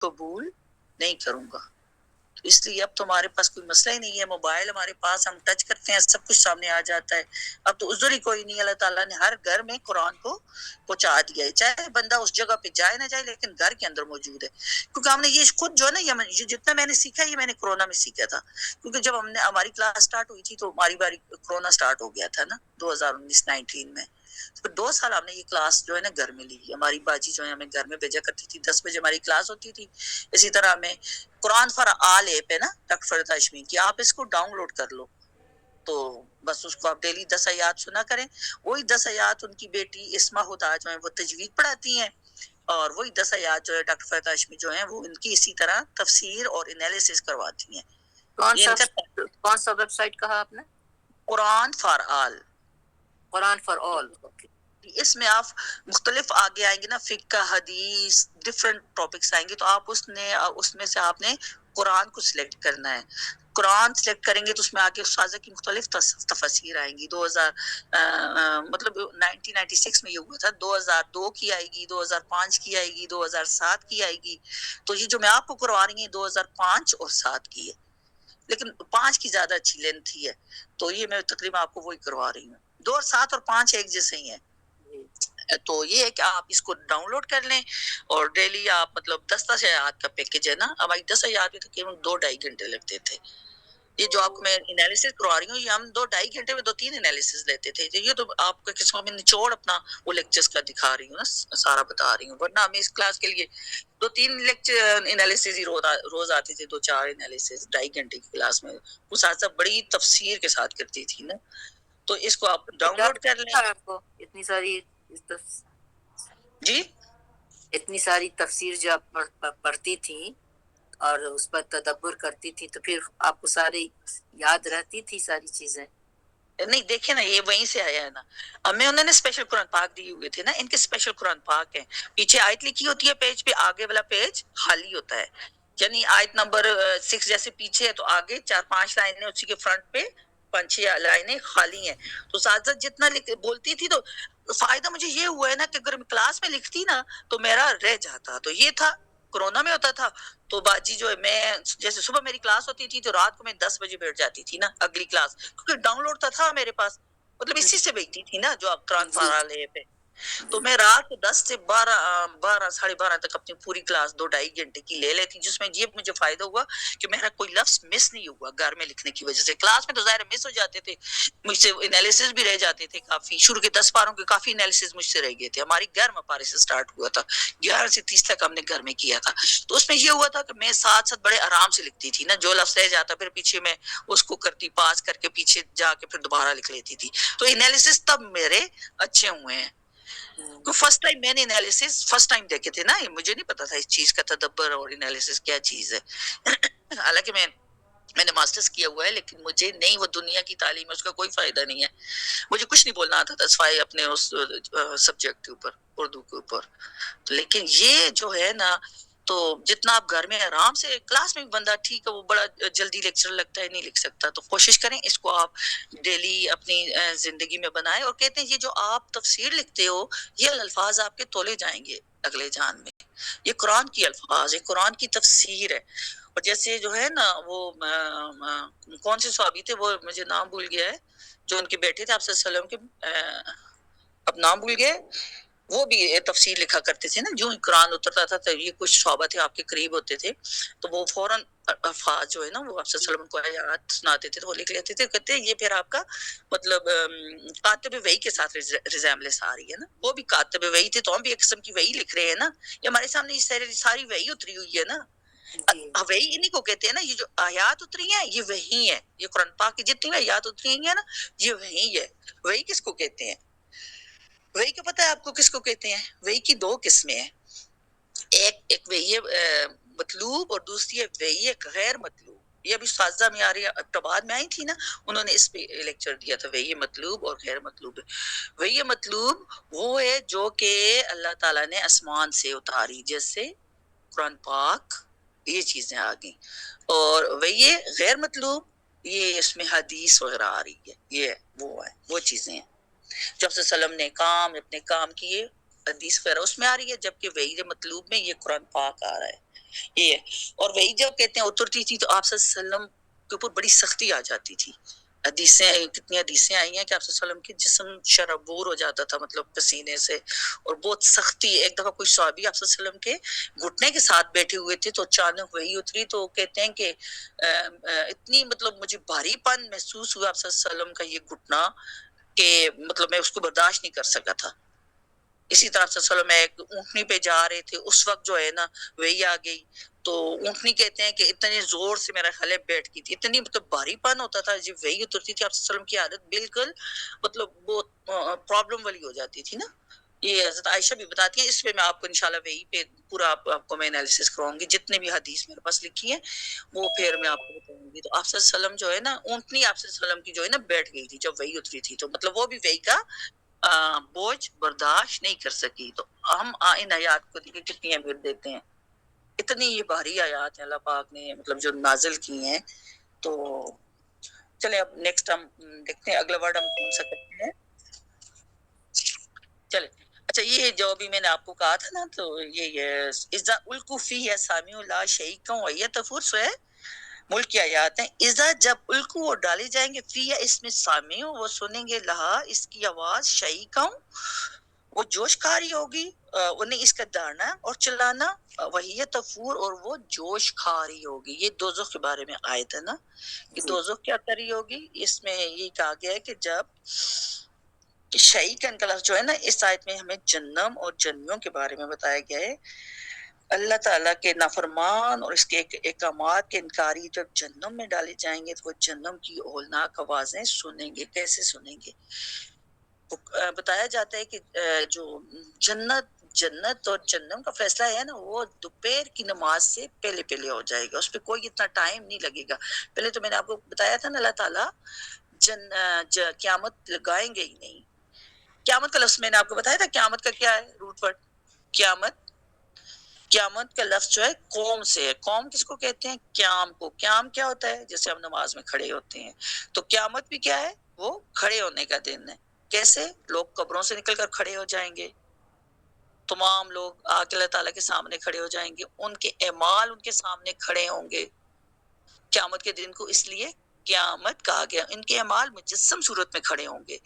قبول نہیں کروں گا. اس لیے اب تو ہمارے پاس کوئی مسئلہ ہی نہیں ہے، موبائل ہمارے پاس، ہم ٹچ کرتے ہیں سب کچھ سامنے آ جاتا ہے. اب تو عذر ہی کوئی نہیں، اللہ تعالیٰ نے ہر گھر میں قرآن کو پہنچا دیا ہے، چاہے بندہ اس جگہ پہ جائے نہ جائے لیکن گھر کے اندر موجود ہے. کیونکہ ہم نے یہ خود جو ہے نا، یہ جتنا میں نے سیکھا یہ میں نے کورونا میں سیکھا تھا. کیونکہ جب ہماری کلاس سٹارٹ ہوئی تھی تو ہماری باری کورونا سٹارٹ ہو گیا تھا نا 2019-19 میں. پھر 2 سال ہم نے یہ کلاس جو ہے نا گھر میں لی. ہماری باجی جو ہے ہمیں گھر میں بھیجا کرتی تھی، 10 بجے ہماری کلاس ہوتی تھی. اسی طرح ہمیں قرآن فار آل ایپ ہے نا ڈاکٹر فرید ہاشمی کی، آپ اس کو ڈاؤن لوڈ کر لو تو بس اس کو آپ ڈیلی 10 آیات سنا کریں. وہی 10 آیات ان کی بیٹی اسما ہدا جو ہے وہ تجوید پڑھاتی ہیں، اور وہی 10 آیات جو ہے ڈاکٹر فرید ہاشمی جو ہیں وہ ان کی اسی طرح تفسیر اور انالیسس کرواتی ہیں. کون سا ویب سائٹ کہا آپ نے؟ قرآن فار آل. قرآن فار آل. اس میں آپ مختلف آگے آئیں گے نا، فقہ، حدیث، ڈفرینٹ ٹاپکس آئیں گے تو آپ اس میں سے آپ نے قرآن کو سلیکٹ کرنا ہے. قرآن سلیکٹ کریں گے تو اس میں آگے استاذہ کی مختلف تفاسیر آئیں گی. 2000 مطلب 1996 میں یہ ہوا تھا، 2002 کی آئے گی، 2005 کی آئے گی، 2007 کی آئے گی. تو یہ جو میں آپ کو کروا رہی ہوں 2005 اور 7 کی ہے، لیکن 5 کی زیادہ اچھی لینتھ ہی ہے، تو یہ میں تقریباً آپ کو وہی کروا رہی ہوں. 2 اور 7 اور 5 ایک جیسے ہی ہیں. تو یہ ہے کہ آپ اس کو ڈاؤن لوڈ کر لیں اور ڈیلی آپ مطلب 10 آیات کا پیکج ہے نا. ہماری 10 آیات میں تقریباً 2-2.5 گھنٹے لگتے تھے. یہ جو آپ کو میں انالیسس کروا رہی ہوں یہ ہم 2-2.5 گھنٹے میں 2-3 انالیسس لیتے تھے. یہ تو آپ کو قسم میں نچوڑ اپنا وہ لیکچرز کا دکھا رہی ہوں نا، سارا بتا رہی ہوں. ورنہ ہمیں اس کلاس کے لیے 2-3 لیکچر انالیسس ہی روز آتے تھے، 2-4 انالیسس 2.5 گھنٹے کی کلاس میں. اس ساتھ بڑی تفسیر کے ساتھ کرتی تھی نا. تو اس کو آپ ڈاؤن لوڈ کر لیں. آپ کو اتنی ساری جی اتنی ساری تفسیر جو آپ پڑھتی تھی اور اس پر تدبر کرتی تھی تو پھر آپ کو ساری یاد رہتی تھی ساری چیزیں؟ نہیں دیکھیں نا، یہ وہیں سے آیا ہے نا. ہمیں انہوں نے اسپیشل قرآن پاک دیے ہوئے تھے نا، ان کے اسپیشل قرآن پاک ہیں. پیچھے آیت لکھی ہوتی ہے پیج پہ، آگے والا پیج خالی ہوتا ہے. یعنی آیت نمبر 6 جیسے پیچھے ہے تو آگے 4-5 لائنیں، اسی کے فرنٹ پہ 5-6 لائنیں خالی ہیں. تو ساتھ جتنا بولتی تھی تو فائدہ مجھے یہ ہوا ہے نا کہ اگر میں کلاس میں لکھتی نا تو میرا رہ جاتا. تو یہ تھا کورونا میں ہوتا تھا تو باجی جو ہے، میں جیسے صبح میری کلاس ہوتی تھی تو رات کو میں 10 بجے بیٹھ جاتی تھی نا اگلی کلاس، کیونکہ ڈاؤن لوڈ تھا میرے پاس. مطلب اسی سے بیٹھی تھی نا جو آپ قرآن فارال ہے پہ. تو میں رات کو 10 سے 12 تک اپنی پوری کلاس 2-2.5 گھنٹے کی لے لیتی، جس میں یہ مجھے فائدہ ہوا کہ میرا کوئی لفظ مس نہیں ہوا گھر میں لکھنے کی وجہ سے. کلاس میں تو ظاہر مس ہو جاتے تھے، مجھ سے انالیسس بھی رہ جاتے تھے کافی. شروع کے 10 پاروں کے کافی انالیسس مجھ سے رہ گئے تھے. ہماری 11 پارے سے سٹارٹ ہوا تھا، 11 سے 30 تک ہم نے گھر میں کیا تھا. تو اس میں یہ ہوا تھا کہ میں ساتھ بڑے آرام سے لکھتی تھی نا، جو لفظ رہ جاتا پھر پیچھے میں اس کو کرتی، پاس کر کے پیچھے جا کے پھر دوبارہ لکھ لیتی تھی. تو انالیسس تب میرے اچھے ہوئے ہیں. فرسٹ ٹائم میں نے انالیسس فرسٹ ٹائم دیکھے تھے نا، مجھے نہیں پتا تھا اس چیز کا تدبر اور انالیسس کیا چیز ہے. حالانکہ میں نے ماسٹرز کیا ہوا ہے لیکن مجھے نہیں، وہ دنیا کی تعلیم ہے، اس کا کوئی فائدہ نہیں ہے. مجھے کچھ نہیں بولنا آتا تھا سوائے اپنے اس سبجیکٹ کے اوپر، اردو کے اوپر. لیکن یہ جو ہے نا، تو جتنا آپ گھر میں آرام سے، کلاس میں بھی بندہ ٹھیک ہے وہ بڑا جلدی لیکچر لگتا ہے، نہیں لکھ سکتا. تو کوشش کریں اس کو آپ ڈیلی اپنی زندگی میں بنائیں. اور کہتے ہیں یہ جو آپ تفسیر لکھتے ہو یہ الفاظ آپ کے تولے جائیں گے اگلے جان میں. یہ قرآن کی الفاظ ہے، قرآن کی تفسیر ہے. اور جیسے جو ہے نا وہ کون سے صحابی تھے، وہ مجھے نام بھول گیا ہے، جو ان کے بیٹے تھے آپ صلی اللہ علیہ وسلم کے، اب نام بھول گئے، وہ بھی تفسیر لکھا کرتے تھے نا. جو قرآن اترتا تھا تو یہ کچھ صحابہ تھے آپ کے قریب ہوتے تھے تو وہ فوراً الفاظ جو ہے نا وہ آپ صلی اللہ علیہ وسلم کو آیات سناتے تھے تو وہ لکھ لیتے تھے. کہتے ہیں یہ پھر آپ کا مطلب کاتب وحی کے ساتھ ریزیمبلنس آ رہی ہے نا. وہ بھی کاتب وحی تھے تو ہم بھی ایک قسم کی وحی لکھ رہے ہیں نا. یہ ہمارے سامنے یہ ساری وحی اتری ہوئی ہے نا. وحی انہیں کو کہتے ہیں نا، یہ جو آیات اتری ہیں یہ وحی ہے. یہ قرآن پاک کی جتنی آیات اتری ہیں نا یہ وحی ہے. وحی کس کو کہتے ہیں؟ وحی کو پتہ ہے آپ کو کس کو کہتے ہیں؟ وحی کی 2 قسمیں ہیں. ایک وحی مطلوب اور دوسری ہے وحی غیر مطلوب. یہ ابھی سازہ میں آ رہی ہے، اکتوبر میں آئی تھی نا، انہوں نے اس پہ لیکچر دیا تھا، وحی مطلوب اور غیر مطلوب. وحی مطلوب وہ ہے جو کہ اللہ تعالیٰ نے آسمان سے اتاری، جیسے قرآن پاک، یہ چیزیں آ گئیں. اور وحی غیر مطلوب یہ اس میں حدیث وغیرہ آ رہی ہے، یہ وہ چیزیں ہیں جو آپ صلی اللہ علیہ وسلم نے اپنے کام کیے، حدیث وغیرہ اس میں آ رہی ہے. جبکہ وحی مطلوب میں یہ قرآن پاک آ رہا ہے. یہ ہے. اور وہی جب کہتے ہیں اترتی تھی تو آپ صلی اللہ علیہ وسلم کے اوپر بڑی سختی آ جاتی تھی. حدیثیں کتنی حدیثیں آئی ہیں کہ آپ صلی اللہ علیہ وسلم کی جسم شرابور ہو جاتا تھا مطلب پسینے سے, اور بہت سختی. ایک دفعہ کوئی صحابی آپ صلی اللہ علیہ وسلم کے گھٹنے کے ساتھ بیٹھے ہوئے تھے تو اچانک وہی اتری تو کہتے ہیں کہ اتنی مطلب مجھے بھاری پن محسوس ہوا آپ صلی اللہ علیہ وسلم کا یہ گھٹنا کہ مطلب میں اس کو برداشت نہیں کر سکا تھا. اسی طرح سے صلی اللہ علیہ وسلم ایک اونٹنی پہ جا رہے تھے, اس وقت جو ہے نا وہی آ گئی تو اونٹنی کہتے ہیں کہ اتنے زور سے میرا خیال ہے بیٹھ گئی تھی, اتنی مطلب بھاری پن ہوتا تھا جب وہی اترتی تھی آپ صلی اللہ علیہ وسلم کی عادت بالکل مطلب بہت پرابلم والی ہو جاتی تھی نا. یہ حضرت عائشہ بھی بتاتی ہیں, اس پہ میں آپ کو انشاءاللہ وہی پہ پورا آپ کو میں انالیسس کراؤں گی, جتنے بھی حدیث میرے پاس لکھی ہیں وہ پھر میں آپ کو بتاؤں گی. تو آپ صلی اللہ علیہ وسلم جو ہے نا اونٹنی آپ صلی اللہ علیہ وسلم کی جو ہے نا بیٹھ گئی تھی جب وہی اتری تھی, تو مطلب وہ بھی وہی کا بوجھ برداشت نہیں کر سکی. تو ہم ان آیات کو دیکھیں کتنی اہمیت دیتے ہیں, اتنی یہ بھاری آیات ہیں اللہ پاک نے مطلب جو نازل کی ہیں. تو چلے اب نیکسٹ ہم دیکھتے ہیں اگلا ورڈ ہم کون سا کرتے ہیں. چلے اچھا, یہ جو بھی میں نے آپ کو کہا تھا نا تو یہ اذا القوا فیہ سامعوا لا شیئا ویتفور ہے ملک کی آیات ہیں. اذا جب القوا وہ ڈالے جائیں گے فیہ اس میں سامعوا وہ سنیں گے لہا اس کی آواز شیئا وہ جوش کاری ہوگی, انہیں اس کا ڈرنا اور چلانا, وہی تفور اور وہ جوش کھاری ہوگی. یہ دوزخ کے بارے میں آیت ہے نا کہ جی دوزخ کیا کری ہوگی. اس میں یہ کہا گیا ہے کہ جب شعی کا انقلاب جو ہے نا اس آیت میں ہمیں جہنم اور جنمیوں کے بارے میں بتایا گیا ہے. اللہ تعالیٰ کے نافرمان اور اس کے احکامات کے انکاری جب جہنم میں ڈالے جائیں گے تو وہ جہنم کی ہولناک آوازیں سنیں گے. کیسے سنیں گے؟ بتایا جاتا ہے کہ جو جنت اور جہنم کا فیصلہ ہے نا وہ دوپہر کی نماز سے پہلے پہلے ہو جائے گا, اس پہ کوئی اتنا ٹائم نہیں لگے گا. پہلے تو میں نے آپ کو بتایا تھا نا اللہ تعالیٰ قیامت لگائیں گے ہی نہیں. قیامت کا لفظ میں نے آپ کو بتایا تھا قیامت کا کیا ہے روٹ ورڈ. قیامت کا لفظ جو ہے قوم سے ہے. قوم کس کو کہتے ہیں؟ قیام کو. قیام کیا ہوتا ہے؟ جیسے ہم نماز میں کھڑے ہوتے ہیں, تو قیامت بھی کیا ہے؟ وہ کھڑے ہونے کا دن ہے. کیسے؟ لوگ قبروں سے نکل کر کھڑے ہو جائیں گے, تمام لوگ آ کے اللہ تعالیٰ کے سامنے کھڑے ہو جائیں گے, ان کے اعمال ان کے سامنے کھڑے ہوں گے قیامت کے دن کو. اس لیے قیامت کہا گیا. ان کے اعمال مجسم صورت میں کھڑے ہوں گے,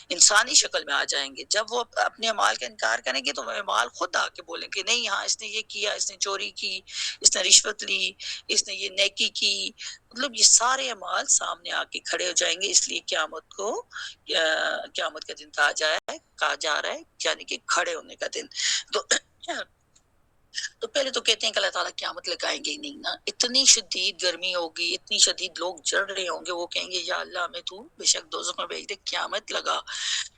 انسانی شکل میں آ جائیں گے. جب وہ اپنے اعمال کا انکار کریں گے تو وہ اعمال خود آ کے بولیں گے نہیں ہاں اس نے یہ کیا, اس نے چوری کی, اس نے رشوت لی, اس نے یہ نیکی کی. مطلب یہ سارے اعمال سامنے آ کے کھڑے ہو جائیں گے. اس لیے قیامت کو قیامت کا دن کہا جا رہا ہے یعنی کہ کھڑے ہونے کا دن. تو پہلے تو کہتے ہیں کہ اللہ تعالیٰ قیامت لگائیں گے ہی نہیں نا. اتنی شدید گرمی ہوگی, اتنی شدید لوگ جڑ رہے ہوں گے, وہ کہیں گے یا اللہ ہمیں تو بے شک دوزخ میں بھیج دے, قیامت لگا.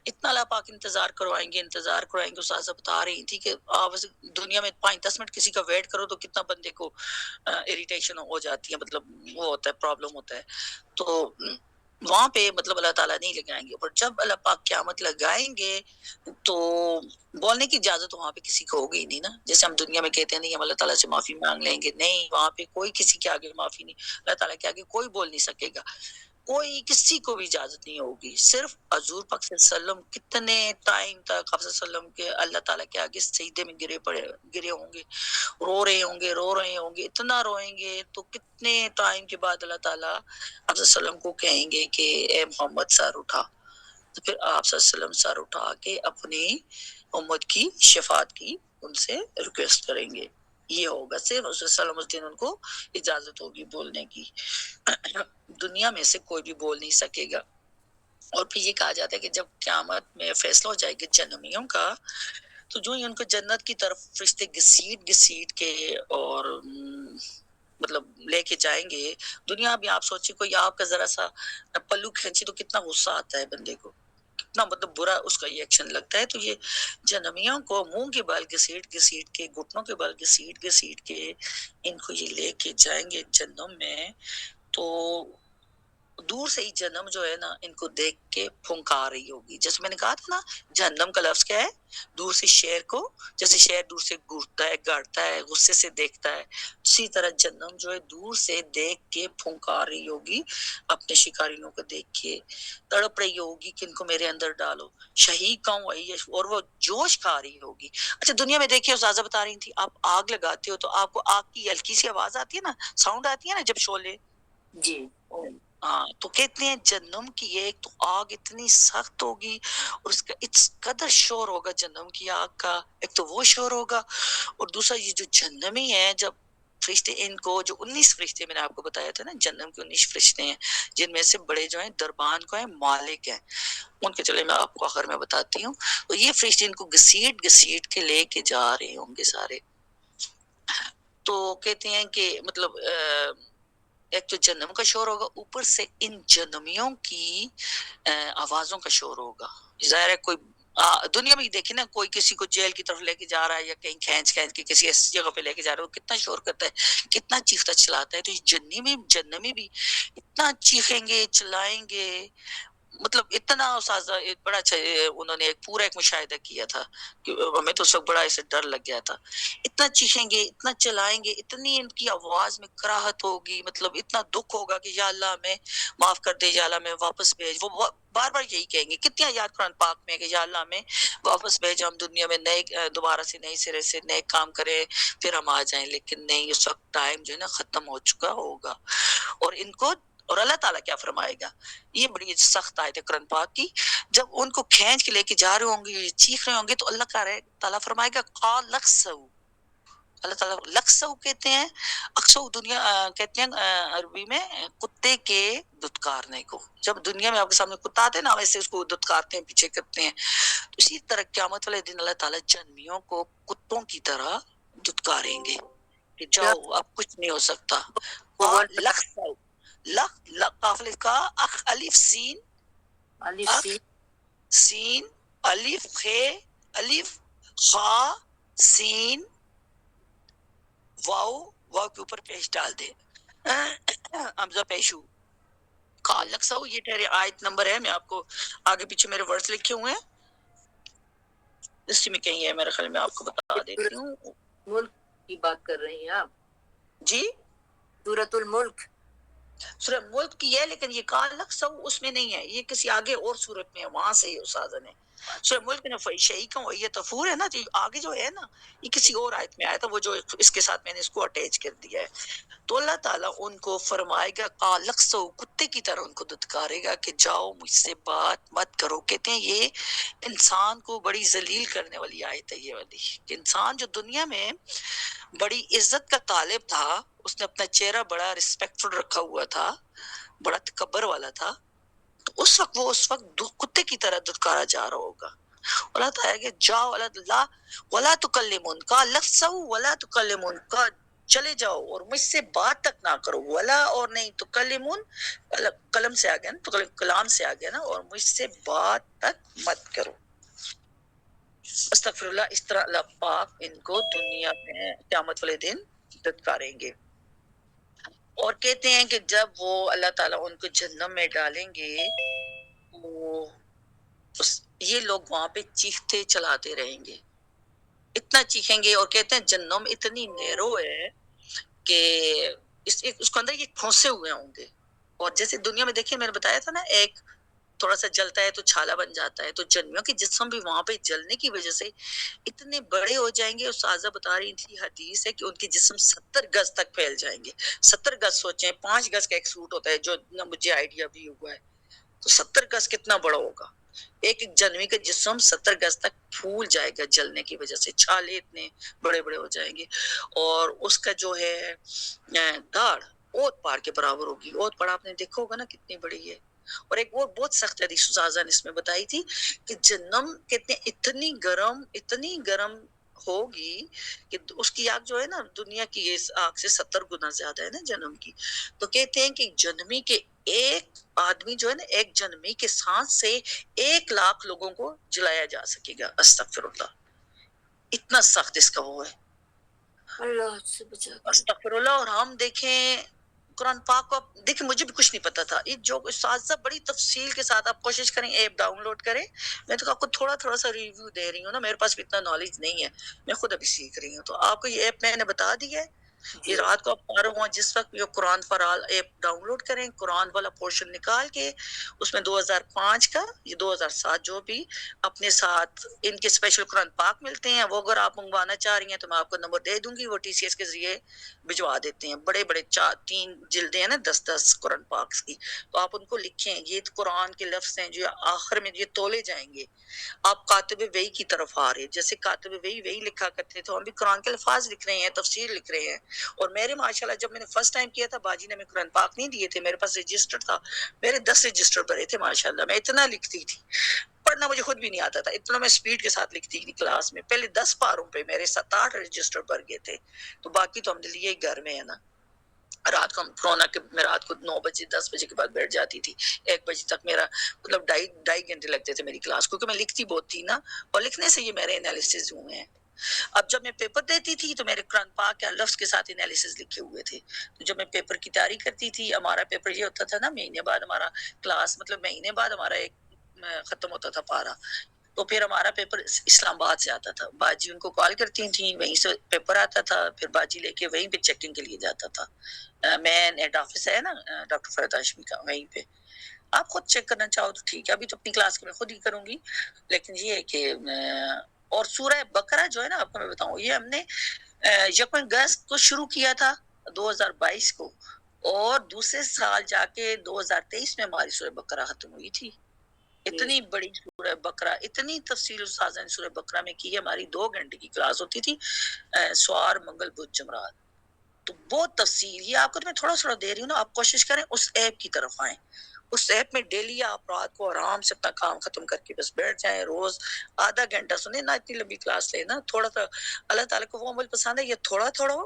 اتنا اللہ پاک انتظار کروائیں گے. استاذہ بتا رہی تھی کہ آپ دنیا میں 5-10 منٹ کسی کا ویٹ کرو تو کتنا بندے کو اریٹیشن ہو جاتی ہے, مطلب وہ ہوتا ہے پرابلم ہوتا ہے. تو وہاں پہ مطلب اللہ تعالیٰ نہیں لگائیں گے. اور جب اللہ پاک قیامت لگائیں گے تو بولنے کی اجازت وہاں پہ کسی کو ہوگی نہیں نا. جیسے ہم دنیا میں کہتے ہیں نہیں ہم اللہ تعالیٰ سے معافی مانگ لیں گے, نہیں وہاں پہ کوئی کسی کے آگے معافی نہیں, اللہ تعالیٰ کے آگے کوئی بول نہیں سکے گا, کوئی کسی کو بھی اجازت نہیں ہوگی. صرف حضور پاک صلی اللہ علیہ وسلم کتنے ٹائم تک آپ صلی اللہ علیہ وسلم کے اللہ تعالیٰ کے آگے سجدے میں گرے ہوں گے, رو رہے ہوں گے, اتنا روئیں گے تو کتنے ٹائم کے بعد اللہ تعالیٰ آپ صلی اللہ علیہ وسلم کو کہیں گے کہ اے محمد سر اٹھا. تو پھر آپ صلی اللہ علیہ وسلم سر اٹھا کے اپنی امت کی شفاعت کی ان سے ریکویسٹ کریں گے. یہ ہوگا صرف اس وسلم اس دن ان کو اجازت ہوگی بولنے کی, دنیا میں سے کوئی بھی بول نہیں سکے گا. اور پھر یہ کہا جاتا ہے کہ جب قیامت میں فیصلہ ہو جائے گا جہنمیوں کا تو جو ہی ان کو جنت کی طرف فرشتے گھسیٹ کے اور مطلب لے کے جائیں گے. دنیا میں آپ سوچیں کوئی آپ کا ذرا سا پلو کھینچے تو کتنا غصہ آتا ہے بندے کو, کتنا مطلب برا اس کا یہ ایکشن لگتا ہے. تو یہ جہنمیوں کو منہ کے بال گھسیٹ کے, گھٹنوں کے بال گھسیٹ کے ان کو یہ لے کے جائیں گے جہنم میں. تو دور سے ہی جہنم جو ہے نا ان کو دیکھ کے پھنکار رہی ہوگی. جیسے میں نے کہا تھا نا جہنم کا لفظ کیا ہے؟ دور سے شیر کو، جیسے شیر دور سے گھورتا ہے، گاڑتا ہے، غصے سے دیکھتا ہے، اسی طرح جہنم جو ہے دور سے دیکھ کے پھنکار رہی ہوگی اپنے شکاریوں کو دیکھ کے، تڑپ رہی ہوگی کہ ان کو میرے اندر ڈالو. شہیق کا اور وہ جوش کھا رہی ہوگی. اچھا دنیا میں دیکھیے استاذہ بتا رہی تھی، آپ آگ لگاتے ہو تو آپ کو آگ کی ہلکی سی آواز آتی ہے نا، ساؤنڈ آتی ہے نا جب شعلے. جی ہاں تو کہتے ہیں جہنم کی ایک تو آگ اتنی سخت ہوگی اور اس کا اس قدر شور ہوگا جہنم کی آگ کا، ایک تو وہ شور ہوگا، اور دوسرا یہ جو جہنمی ہے جب فرشتے ان کو، جو 19 فرشتے میں نے آپ کو بتایا تھا نا جہنم کے 19 فرشتے ہیں جن میں سے بڑے جو ہیں دربان کو ہیں، مالک ہیں ان کے، چلے میں آپ کو آخر میں بتاتی ہوں. تو یہ فرشتے ان کو گھسیٹ گھسیٹ کے لے کے جا رہے ہوں گے سارے. تو کہتے ہیں کہ مطلب ایک تو جہنم کا شور ہوگا، اوپر سے ان جہنمیوں کی آوازوں کا شور ہوگا. ظاہر ہے کوئی دنیا میں دیکھیں نا، کوئی کسی کو جیل کی طرف لے کے جا رہا ہے یا کہیں کھینچ کھینچ کے کسی ایسی جگہ پہ لے کے جا رہا ہے، وہ کتنا شور کرتا ہے، کتنا چیختا چلاتا ہے. تو یہ جہنمی بھی اتنا چیخیں گے، چلائیں گے، مطلب اتنا سازا. بڑا اچھا انہوں نے ایک پورا ایک مشاہدہ کیا تھا کہ ہمیں تو سب بڑا ایسے ڈر لگ گیا تھا. اتنا چیخیں گے، اتنا چلائیں گے، اتنی ان کی آواز میں کراہت ہوگی، مطلب اتنا دکھ ہوگا کہ یا اللہ ہمیں معاف کر دے، یا اللہ ہمیں واپس بھیج. وہ بار بار یہی کہیں گے. کتنی آیات قرآن پاک میں کہ یا اللہ ہمیں واپس بھیج، ہم دنیا میں نئے دوبارہ سے نئے سرے سے نئے کام کریں پھر ہم آ جائیں. لیکن نہیں، اس وقت ٹائم جو ہے نا ختم ہو چکا ہوگا. اور ان کو، اور اللہ تعالیٰ کیا فرمائے گا، یہ بڑی سخت آیت ہے قرآن پاک کی. جب ان کو کھینچ کے لے کے جا رہے ہوں گے، چیخ رہے ہوں گے، تو اللہ تعالیٰ فرمائے گا قال لکسو. اللہ تعالیٰ لکسو کہتے ہیں، اکسو دنیا کہتے ہیں عربی میں کتے کے دتکارنے کو. جب دنیا میں آپ کے سامنے کتا آتے ہیں نا، ویسے اس کو دتکارتے ہیں، پیچھے کرتے ہیں. اسی طرح قیامت والے دن اللہ تعالیٰ جہنمیوں کو کتوں کی طرح دتکاریں گے کہ کیا جاؤ اب کچھ نہیں ہو سکتا. وہ ورڈ لکسو، قافلے کا اخ الف سین، الف اخ سی سین الف خ الف خا سین واؤ، واؤ کے اوپر پیش ڈال دے، حمزہ پیشو. قال لکسو یہ ٹھہرے آیت نمبر ہے، میں آپ کو آگے پیچھے میرے ورڈز لکھے ہوئے ہیں، اسی میں کہیں ہے میرے خیال میں، آپ کو بتا دیتی ہوں. ملک کی بات کر رہی ہیں آپ؟ جی سورۃ الملک. سورہ ملک کی ہے، لیکن یہ قال لکسو اس میں نہیں ہے، یہ کسی آگے اور صورت میں ہے، وہاں سے استاذہ نے سورہ ملک نے شیخ یہ تفور ہے نا، جو آگے جو ہے نا یہ کسی اور آیت میں آیا تھا، وہ جو اس کے ساتھ میں نے اس کو اٹیچ کر دیا ہے. تو اللہ تعالیٰ ان کو فرمائے گا قال لکسو، کتے کی طرح ان کو دتکارے گا کہ جاؤ مجھ سے بات مت کرو. کہتے ہیں یہ انسان کو بڑی ذلیل کرنے والی آیت ہے یہ والی، کہ انسان جو دنیا میں بڑی عزت کا طالب تھا، اس نے اپنا چہرہ بڑا ریسپیکٹفل رکھا ہوا تھا، بڑا تکبر والا تھا، تو اس وقت کتے کی طرح دتکارا جا رہا ہوگا. اللہ تعالیٰ کہ جاؤ اللہ ولا تکلمون کا لفظ ولا تکلمون کا، چلے جاؤ اور مجھ سے بات تک نہ کرو. ولا اور نہیں، تکلمون قلم سے آ گیا نا، تو کلام سے آ گیا نا، اور مجھ سے بات تک مت کرو. استغفر اللہ. اس طرح اللہ پاک ان کو دنیا میں قیامت والے دن دتکاریں گے. اور کہتے ہیں کہ جب وہ اللہ تعالیٰ ان کو جہنم میں ڈالیں گے، وہ یہ لوگ وہاں پہ چیختے چلاتے رہیں گے، اتنا چیخیں گے. اور کہتے ہیں جہنم اتنی نیرو ہے کہ اس کو اندر یہ پھنسے ہوئے ہوں گے. اور جیسے دنیا میں دیکھیے، میں نے بتایا تھا نا، ایک تھوڑا سا جلتا ہے تو چھالا بن جاتا ہے، تو جہنمیوں کے جسم بھی وہاں پہ جلنے کی وجہ سے اتنے بڑے ہو جائیں گے. استاذہ بتا رہی تھی حدیث ہے کہ ان کے جسم 70 گز تک پھیل جائیں گے. 70 گز سوچیں، 5 گز کا ایک سوٹ ہوتا ہے، جو مجھے آئیڈیا بھی ہوا ہے، تو 70 گز کتنا بڑا ہوگا. ایک جہنمی کا جسم 70 گز تک پھول جائے گا جلنے کی وجہ سے، چھالے اتنے بڑے بڑے ہو جائیں گے. اور اس کا جو ہے داڑھ اوت پاڑ کے برابر ہوگی. اوت پاڑ آپ نے دیکھا ہوگا نا کتنی بڑی ہے. اور ایک اور بہت سخت حدیث استاذہ نے اس میں بتائی تھی کہ جہنم کہتے ہیں اتنی گرم ہوگی کہ اس کی آگ جو ہے نا دنیا کی اس آگ سے 70 گنا زیادہ ہے نا جہنم کی. تو کہتے ہیں کہ جہنمی کے ایک آدمی جو ہے نا، ایک جہنمی کے سانس سے 1,00,000 لوگوں کو جلایا جا سکے گا. استغفر اللہ. اتنا سخت اس کا وہ ہے، اللہ سے بچا کر. استغفر اللہ. اور ہم دیکھیں قرآن پاک کو دیکھیں مجھے بھی کچھ نہیں پتا تھا، یہ جو اساتذہ بڑی تفصیل کے ساتھ آپ کوشش کریں ایپ ڈاؤن لوڈ کریں. میں تو آپ کو تھوڑا سا ریویو دے رہی ہوں نا، میرے پاس بھی اتنا نالج نہیں ہے، میں خود ابھی سیکھ رہی ہوں. تو آپ کو یہ ایپ میں نے بتا دی ہے، یہ رات کو آپ فارغ ہوں جس وقت یہ Quran for all app download کریں، قرآن والا پورشن نکال کے اس میں 2005 کا یہ 2007 جو بھی اپنے ساتھ ان کے اسپیشل قرآن پاک ملتے ہیں، وہ اگر آپ منگوانا چاہ رہی ہیں تو میں آپ کو نمبر دے دوں گی، وہ TCS کے ذریعے بھجوا دیتے ہیں. بڑے بڑے 3 جلدیں ہیں نا 10 قرآن پاک کی، تو آپ ان کو لکھیں. یہ قرآن کے لفظ ہیں جو آخر میں یہ تولے جائیں گے. آپ کاتب وحی کی طرف آ رہے ہیں، جیسے کاتب وحی لکھا کرتے تھے، ہم بھی قرآن کے الفاظ لکھ رہے ہیں، تفسیر لکھ رہے ہیں. اور میرے ماشاءاللہ جب میں نے فرسٹ ٹائم کیا تھا، باجی نے ہمیں قرآن پاک نہیں دیے تھے، میرے پاس رجسٹر تھا، میرے 10 رجسٹر بھرے تھے ماشاءاللہ. میں اتنا لکھتی تھی، پڑھنا مجھے خود بھی نہیں آتا تھا، اتنا میں سپیڈ کے ساتھ لکھتی تھی کلاس میں. پہلے 10 پاروں پہ میرے 7-8 رجسٹر بھر گئے تھے، تو باقی تو ہم نے لیے گھر میں ہے نا. رات کو ہم کورونا کے میں رات کو 9 بجے 10 بجے کے بعد بیٹھ جاتی تھی، 1 بجے تک میرا مطلب ڈھائی گھنٹے لگتے تھے میری کلاس، کیونکہ میں لکھتی بہت تھی نا، اور لکھنے سے یہ میرے انالیسز ہوئے ہیں. اب جب میں پیپر دیتی تھی تو میرے قرآن پاک کے لفظ کے ساتھ انالیسز لکھے ہوئے تھے. تو جب میں پیپر کی تیاری کرتی تھی، ہمارا پیپر یہ ہوتا تھا نا مہینے بعد ہمارا کلاس، مطلب مہینے بعد ہمارا ایک ختم ہوتا تھا پارا. تو پھر ہمارا پیپر اسلام آباد سے آتا تھا، باجی ان کو کال کرتی تھیں، وہیں سے پیپر آتا تھا، پھر باجی لے کے وہیں پہ چیکنگ کے لیے جاتا تھا. مین ہیڈ آفس ہے نا ڈاکٹر فرید ہاشمی کا، وہیں پہ. آپ خود چیک کرنا چاہو تو ٹھیک ہے، ابھی تو اپنی کلاس کے میں خود ہی کروں گی. لیکن یہ ہے کہ اور سورہ بقرہ جو ہے نا، آپ کو میں بتاؤں، یہ ہم نے یکم اگست کو شروع کیا تھا 2022 کو، اور دوسرے سال جا کے 2023 میں ہماری سورہ بقرہ ختم ہوئی تھی. اتنی بڑی سورہ بقرہ، اتنی تفصیل استاذہ نے سورہ بقرہ میں کی ہے. ہماری 2 گھنٹے کی کلاس ہوتی تھی، سوار منگل بدھ جمعرات. تو بہت تفصیل، یہ آپ کو میں تھوڑا دے رہی ہوں نا، آپ کوشش کریں اس ایپ کی طرف آئیں. اس ایپ میں ڈیلی آپ رات کو آرام سے اپنا کام ختم کر کے بس بیٹھ جائیں، روز آدھا گھنٹہ سنیں نا، اتنی لمبی کلاس لینا، تھوڑا سا. اللہ تعالیٰ کو وہ عمل پسند ہے، یہ تھوڑا ہو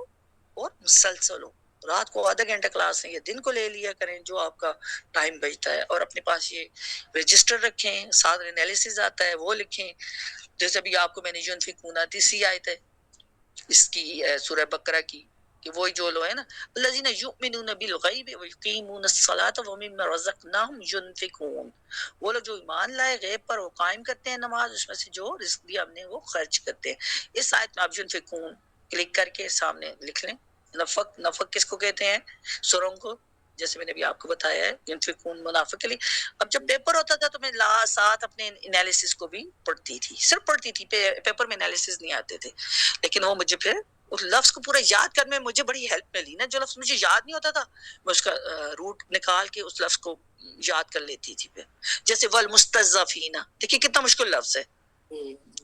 اور مسلسل ہو. رات کو آدھا گھنٹہ کلاس نہیں، یہ دن کو لے لیا کریں جو آپ کا ٹائم بچتا ہے. اور اپنے پاس یہ رجسٹر رکھیں، ساتھ انالیسز آتا ہے وہ لکھیں. جیسے ابھی آپ کو میں نے ينفقون تیسری آیت ہے اس کی سورہ بقرہ کی، کہ وہی جو لوگ ہیں نا، الذین یؤمنون بالغیب ویقیمون الصلاۃ ومما رزقناہم ینفقون، وہ لوگ جو ایمان لائے غیب پر، وہ قائم کرتے ہیں نماز، اس میں سے جو رزق دیا ہم نے وہ خرچ کرتے ہیں. اس آیت میں آپ ینفقون کلک کر کے سامنے لکھ لیں. نفق کس کو کہتے ہیں؟ سروں کو، جیسے میں نے بھی آپ کو بتایا ہے، ینفقون منافق کے لیے. اب جب پیپر ہوتا تھا تو میں ساتھ اپنے انالیسس کو بھی پڑھتی تھی، صرف پڑھتی تھی، پیپر میں انالیسس نہیں آتے تھے. لیکن وہ مجھے پھر اس لفظ کو پورا یاد کرنے میں مجھے بڑی ہیلپ ملی نا. جو لفظ مجھے یاد نہیں ہوتا تھا، میں اس کا روٹ نکال کے اس لفظ کو یاد کر لیتی تھی. پھر جیسے والمستضعفین، دیکھیے کتنا مشکل لفظ ہے.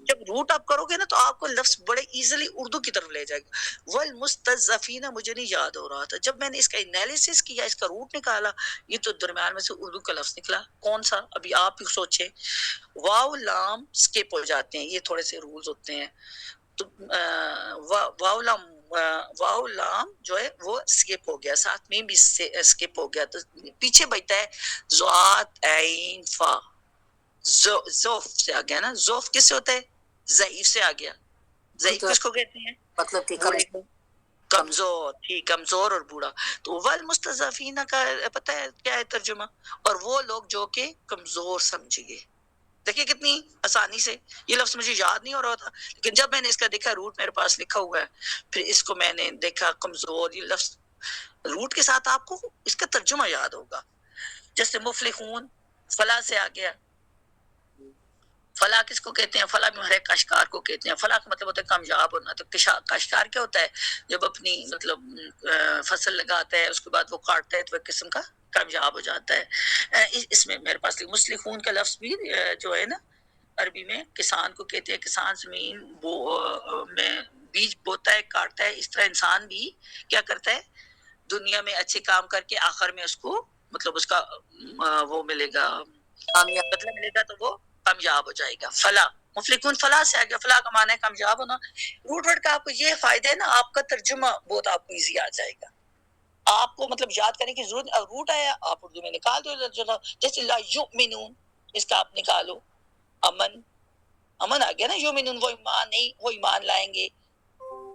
جب روٹ آپ کرو گے نا تو آپ کو لفظ بڑے ایزیلی اردو کی طرف لے جائے گا. والمستضعفین مجھے نہیں یاد ہو رہا تھا، جب میں نے اس کا انالیسس کیا، اس کا روٹ نکالا، یہ تو درمیان میں سے اردو کا لفظ نکلا. کون سا؟ ابھی آپ ہی سوچیں. واو لام سکپ ہو جاتے ہیں، یہ تھوڑے سے رولز ہوتے ہیں. تو واو لام جو ہے وہ سکپ ہو گیا، ساتھ میں بھی سکپ ہو گیا، تو پیچھے بچتا ہے ذات عین فا. زوف سے آ گیا نا. زوف کس سے ہوتا ہے؟ ضعیف سے آ گیا. ضعیف کس کو کہتے ہیں؟ مطلب کہ کمزور، ٹھیک، کمزور اور بوڑھا. تو والمستضعفین کا پتہ ہے کیا ہے ترجمہ؟ اور وہ لوگ جو کہ کمزور سمجھے گئے. دیکھیے کتنی آسانی سے، یہ لفظ مجھے یاد نہیں ہو رہا تھا، لیکن جب میں نے اس کا دیکھا، روٹ میرے پاس لکھا ہوا ہے، پھر اس کو میں نے دیکھا کمزور، یہ لفظ روٹ کے ساتھ آپ کو اس کا ترجمہ یاد ہوگا. جیسے مفلحون، فلاح سے آ گیا. فلاح کس کو کہتے ہیں؟ فلاح میں ہر ایک کاشتکار کو کہتے ہیں. فلاح کا مطلب ہوتا ہے کامیاب ہونا. تو کاشتکار کیا ہوتا ہے؟ جب اپنی مطلب فصل لگاتا ہے، اس کے بعد وہ کاٹتا ہے تو ایک قسم کا کامیاب ہو جاتا ہے. اس میں میرے پاس مسلحون کا لفظ بھی جو ہے نا عربی میں کسان کو کہتے ہیں. کسان زمین میں بیج بوتا ہے، کاٹتا ہے. اس طرح انسان بھی کیا کرتا ہے؟ دنیا میں اچھے کام کر کے آخر میں اس کو مطلب اس کا وہ ملے گا، مطلب ملے گا، تو وہ کامیاب ہو جائے گا. فلاح، مفلحون فلاح سے آ گیا. فلاح کا معنی ہے کامیاب ہونا. روٹ ورڈ کا آپ کو یہ فائدہ ہے نا، آپ کا ترجمہ بہت آپ کو ایزی آ جائے گا. آپ کو مطلب یاد کرنے کی ضرورت. روٹ آیا آپ اردو میں نکال دو. جیسے لا یؤمنون، اس کا آپ نکالو امن. امن آ گیا نا. یؤمنون وہ ایمان نہیں، وہ ایمان لائیں گے.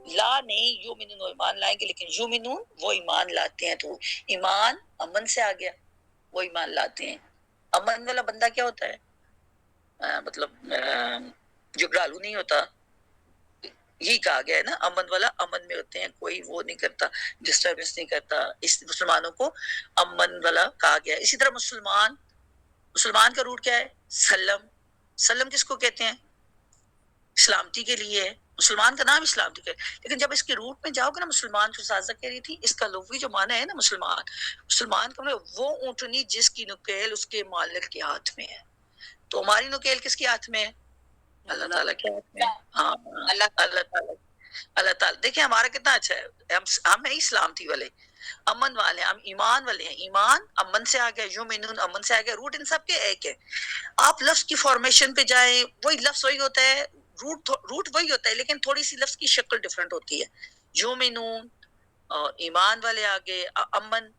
لا نہیں یومنون، وہ ایمان لائیں گے، لیکن یومنون وہ ایمان لاتے ہیں. تو ایمان امن سے آ گیا، وہ ایمان لاتے ہیں. امن والا بندہ کیا ہوتا ہے؟ مطلب جھگڑالو نہیں ہوتا، یہی کہا گیا ہے نا، امن والا امن میں ہوتے ہیں، کوئی وہ نہیں کرتا، ڈسٹربنس نہیں کرتا. اس مسلمانوں کو امن والا کہا گیا. اسی طرح مسلمان کا روٹ کیا ہے؟ سلم. سلم کس کو کہتے ہیں؟ سلامتی کے لیے ہے. مسلمان کا نام سلامتی کا ہے، لیکن جب اس کے روٹ میں جاؤ گے نا، مسلمان جو سازہ کہہ رہی تھی، اس کا لغوی جو معنی ہے نا مسلمان کا مطلب وہ اونٹنی جس کی نکیل اس کے مالک کے ہاتھ میں ہے. تو ہماری نکیل کس کے ہاتھ میں ہے؟ اللہ تعالیٰ کے ہاتھ میں. ہاں اللہ تعالیٰ. دیکھیں ہمارا کتنا اچھا ہے، ہم ہیں سلامتی والے، امن والے، ہم ایمان والے ہیں. ایمان امن سے آ گیا، یومنون امن سے آ گیا. روٹ ان سب کے ایک ہے. آپ لفظ کی فارمیشن پہ جائیں، وہی لفظ وہی ہوتا ہے، روٹ وہی ہوتا ہے، لیکن تھوڑی سی لفظ کی شکل ڈیفرنٹ ہوتی ہے. یومنون اور ایمان والے آگے، امن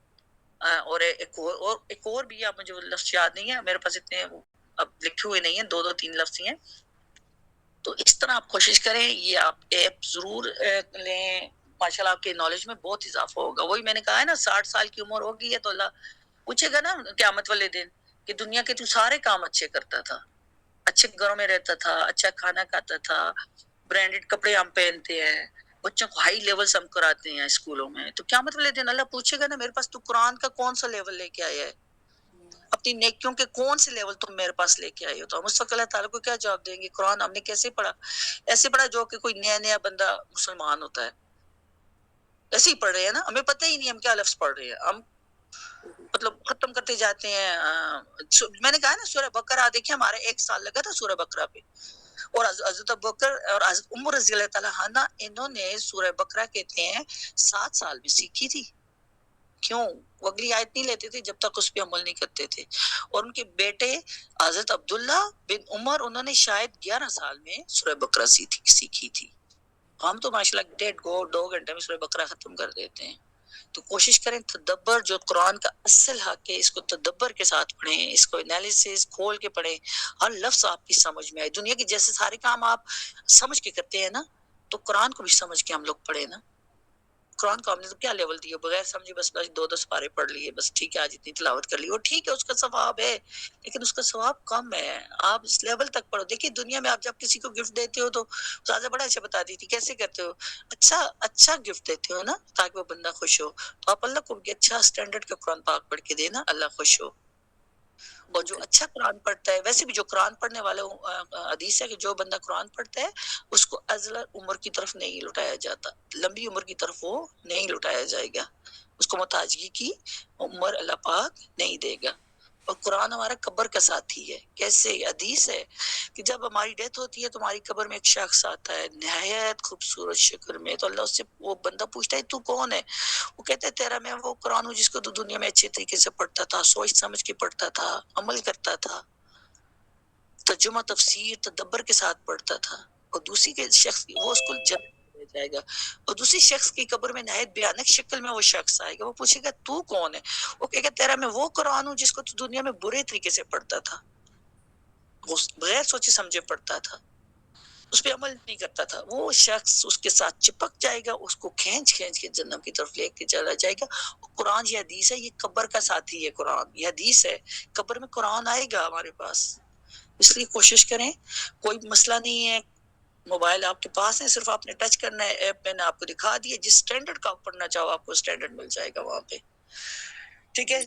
اور ایک اور بھی، اب مجھے لفظ یاد نہیں ہے، میرے پاس اتنے اب لکھے ہوئے نہیں ہیں، دو تین لفظ ہی ہیں. تو اس طرح آپ کوشش کریں، یہ آپ ایپ ضرور لیں. ماشاءاللہ آپ کے نالج میں بہت اضافہ ہوگا. وہی میں نے کہا ہے نا، 60 سال کی عمر ہوگی ہے تو اللہ پوچھے گا نا قیامت والے دن کہ دنیا کے تو سارے کام اچھے کرتا تھا، اچھے گھروں میں رہتا تھا، اچھا کھانا کھاتا تھا، برانڈڈ کپڑے ہم پہنتے ہیں، بچوں کو ہائی لیولز ہم کراتے ہیں اسکولوں میں. تو قیامت والے دن اللہ پوچھے گا نا، میرے پاس تو قرآن کا کون سا لیول لے کے آیا ہے، اپنی نیکیوں کے کون سے لیول تم میرے پاس لے کے آئے ہو. تو ہم اس وقت اللہ تعالیٰ کو کیا جواب دیں گے؟ قرآن ہم نے کیسے پڑھا؟ ایسے پڑھا جو کہ کوئی نیا بندہ مسلمان ہوتا ہے، ایسے ہی پڑھ رہے ہیں نا، ہمیں پتہ ہی نہیں ہم کیا لفظ پڑھ رہے ہیں. ہم مطلب ختم کرتے جاتے ہیں. میں نے کہا نا سورہ بقرہ، دیکھیں ہمارا 1 سال لگا تھا سورہ بقرہ پہ، اور حضرت ابوبکر اور حضرت عمر رضی اللہ تعالیٰ عنہ، انہوں نے سورہ بقرہ کہتے ہیں 7 سال میں سیکھی تھی. کیوں؟ وہ اگلی آیت نہیں لیتے تھے جب تک اس پہ عمل نہیں کرتے تھے. اور ان کے بیٹے حضرت عبداللہ بن عمر، انہوں نے شاید 11 سال میں سورہ بقرہ سیکھی تھی. ہم تو ماشاءاللہ 2 گھنٹے میں سورہ بقرہ ختم کر دیتے ہیں. تو کوشش کریں تدبر، جو قرآن کا اصل حق ہے، اس کو تدبر کے ساتھ پڑھیں، اس کو انالیسس کھول کے پڑھیں، ہر لفظ آپ کی سمجھ میں آئے. دنیا کے جیسے سارے کام آپ سمجھ کے کرتے ہیں نا، تو قرآن کو بھی سمجھ کے ہم لوگ پڑھیں نا. قرآن کو ہم نے تو کیا لیول دیا، بغیر سمجھے بس 2 سپارے پڑھ لیے، بس ٹھیک ہے آج اتنی تلاوت کر لی، اور ٹھیک ہے اس کا ثواب ہے، لیکن اس کا ثواب کم ہے. آپ اس لیول تک پڑھو. دیکھیے دنیا میں آپ جب کسی کو گفٹ دیتے ہو تو زیادہ بڑا اچھا بتا دی تھی کیسے کرتے ہو، اچھا گفٹ دیتے ہو نا تاکہ وہ بندہ خوش ہو. تو آپ اللہ کو اچھا سٹینڈرڈ کا قرآن پاک پڑھ کے دینا، اللہ خوش ہو. اور جو اچھا قرآن پڑھتا ہے، ویسے بھی جو قرآن پڑھنے والے حدیث ہے کہ جو بندہ قرآن پڑھتا ہے اس کو ازل عمر کی طرف نہیں لٹایا جاتا، لمبی عمر کی طرف وہ نہیں لٹایا جائے گا، اس کو محتاجگی کی عمر اللہ پاک نہیں دے گا. اور قرآن ہمارا قبر کا ساتھی ہے. کیسے؟ حدیث ہے کہ جب ہماری ڈیتھ ہوتی ہے تو ہماری قبر میں ایک شخص آتا ہے نہایت خوبصورت شکل میں. تو اللہ اس سے، وہ بندہ پوچھتا ہے تو کون ہے؟ وہ کہتا ہے تیرا میں وہ قرآن ہوں جس کو تو دنیا میں اچھے طریقے سے پڑھتا تھا، سوچ سمجھ کے پڑھتا تھا، عمل کرتا تھا، ترجمہ تفسیر تدبر کے ساتھ پڑھتا تھا. اور دوسری کے شخص وہ اس کو جنت لے جائے گا، اور دوسری شخص کی قبر میں نہایت بھیانک شکل میں وہ شخص آئے گا. وہ پوچھے گا تو کون ہے؟ وہ کہے گا تیرا میں وہ قرآن ہوں جس کو تو دنیا میں برے طریقے سے پڑھتا تھا، وہ بغیر سوچے سمجھے پڑھتا تھا، اس پہ عمل نہیں کرتا تھا. وہ شخص اس کے ساتھ چپک جائے گا، اس کو کھینچ کے جنت کی طرف لے کے چلا جائے گا. قرآن یہ حدیث ہے، یہ قبر کا ساتھی ہے. قرآن یہ حدیث ہے، قبر میں قرآن آئے گا ہمارے پاس. اس لیے کوشش کریں، کوئی مسئلہ نہیں ہے، موبائل آپ کے پاس ہے، صرف آپ نے ٹچ کرنا ہے. ایپ میں نے آپ کو دکھا دیا، جس سٹینڈرڈ کا آپ پڑھنا چاہو آپ کو سٹینڈرڈ مل جائے گا وہاں پہ. ٹھیک ہے.